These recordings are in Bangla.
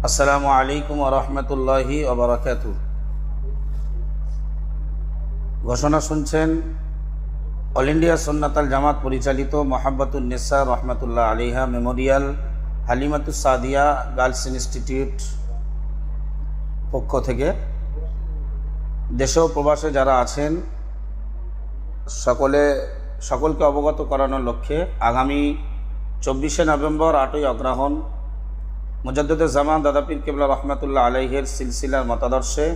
আসসালামু আলাইকুম ওয়া রাহমাতুল্লাহি ওয়া বারাকাতুহু। ঘোষণা শুনছেন অল ইন্ডিয়া সুন্নাতুল জামাত পরিচালিত মোহাব্বতুন নেসা রহমাতুল্লাহ আলাইহা Memorial Halimatus Sadia girls institute পক্ষ থেকে। দেশ ও প্রবাসে যারা আছেন সকলকে অবগত করানোর লক্ষ্যে আগামী 24শে নভেম্বর 8ই অগ্রহায়ণ মুজাদ্দিদে জামান দাদা পীর কেবলা রহমাতুল্লাহ আলাইহির সিলসিলার মতাদর্শে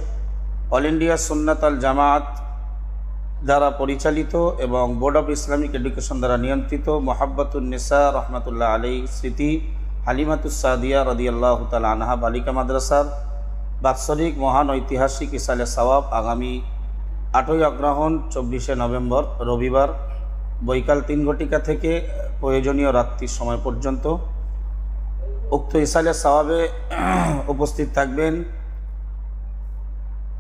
অল ইন্ডিয়া সুন্নাতুল জামাত দ্বারা পরিচালিত এবং বোর্ড অফ ইসলামিক এডুকেশন দ্বারা নিয়ন্ত্রিত মোহাব্বতুন নেসা রহমাতুল্লাহ আলাইহি স্মৃতি হালিমাতুস সাদিয়া রাদিয়াল্লাহু তাআলা আনহা বালিকা মাদ্রাসার বাৎসরিক মহান ঐতিহাসিক ইসালে সওয়াব আগামী 8ই অগ্রহায়ণ 24শে নভেম্বর রবিবার বৈকাল 3 ঘটিকা থেকে প্রয়োজনীয় রাত্রির সময় পর্যন্ত উক্ত ইসালে সওয়াবে উপস্থিত থাকবেন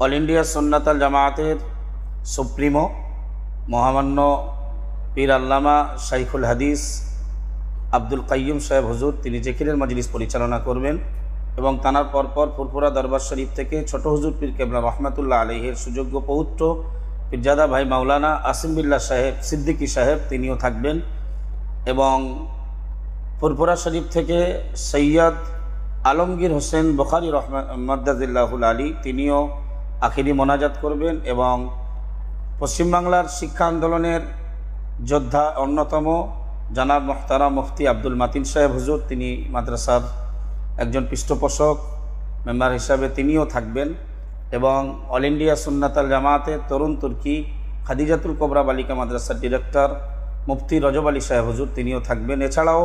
অল ইন্ডিয়া সুন্নাতুল জামাতের সুপ্রিমো মহামান্য পীর আল্লামা শাইখুল হাদিস আব্দুল কাইয়ুম সাহেব হুজুর, তিনি জিকিরের মজলিস পরিচালনা করবেন এবং তানার পরপর ফুরফুরা দরবার শরীফ থেকে ছোট হুজুর পীর কেবলা রহমাতুল্লাহ আলাইহির সুযোগ্য পৌত্র পীরজাদা ভাই মাওলানা আসিম বিল্লাহ সাহেব সিদ্দিকী সাহেব তিনিও থাকবেন এবং ফুরফুরা শরীফ থেকে সৈয়দ আলমগীর হোসেন বুখারী রহমাতুল্লাহুল আলী তিনিও আখিরি মোনাজাত করবেন এবং পশ্চিমবাংলার শিক্ষা আন্দোলনের যোদ্ধা অন্যতম জানাব মুহতারাম মুফতি আব্দুল মাতিন সাহেব হুজুর, তিনি মাদ্রাসার একজন পৃষ্ঠপোষক মেম্বার হিসাবে তিনিও থাকবেন এবং অল ইন্ডিয়া সুন্নাতুল জামাতের তরুণ তুর্কি খাদিজাতুল কোবরা বালিকা মাদ্রাসার ডিরেক্টর মুফতি রজব আলী সাহেব হুজুর, তিনিও থাকবেন। এছাড়াও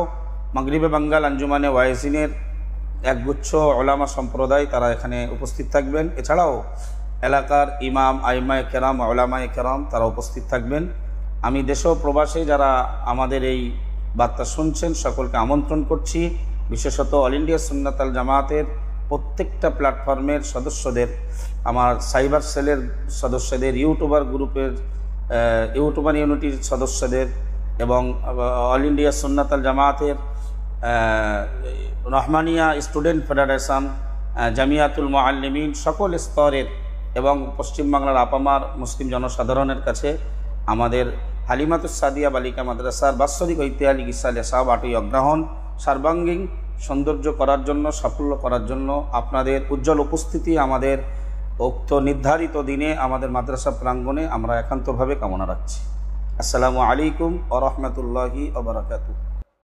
মাগরিবে বাঙ্গাল আঞ্জুমানে ওয়াইজিনের একগুচ্ছ ওলামা সম্প্রদায় তারা এখানে উপস্থিত থাকবেন। এছাড়াও এলাকার ইমাম আইমায়ে কেরাম ওলামায়ে কেরাম তারা উপস্থিত থাকবেন। আমি দেশ ও প্রবাসে যারা আমাদের এই বার্তা শুনছেন সকলকে আমন্ত্রণ করছি, বিশেষত অল ইন্ডিয়া সুন্নাতুল জামাতের প্রত্যেকটা প্ল্যাটফর্মের সদস্যদের, আমার সাইবার সেলের সদস্যদের, ইউটিউবার গ্রুপের ইউটিউবার ইউনিটির সদস্যদের এবং অল ইন্ডিয়া সুন্নাতুল জামাতের রহমানিয়া স্টুডেন্ট ফেডারেশন, জামিয়াতুল মুআল্লিমিন সকল স্তরের এবং পশ্চিমবাংলার আপামার মুসলিম জনসাধারণের কাছে আমাদের হালিমাতুস সাদিয়া বালিকা মাদ্রাসার বাৎসরিক ঐতিহাসিক ইসালে সওয়াব 8ই অগ্রহায়ণ সর্বাঙ্গীন সৌন্দর্য করার জন্য, সাফল্য করার জন্য আপনাদের উজ্জ্বল উপস্থিতি আমাদের উক্ত নির্ধারিত দিনে আমাদের মাদ্রাসা প্রাঙ্গণে আমরা একান্তভাবে কামনা রাখছি। আসসালামু আলাইকুম ওয়া রাহমাতুল্লাহি ওয়া বারাকাতুহু।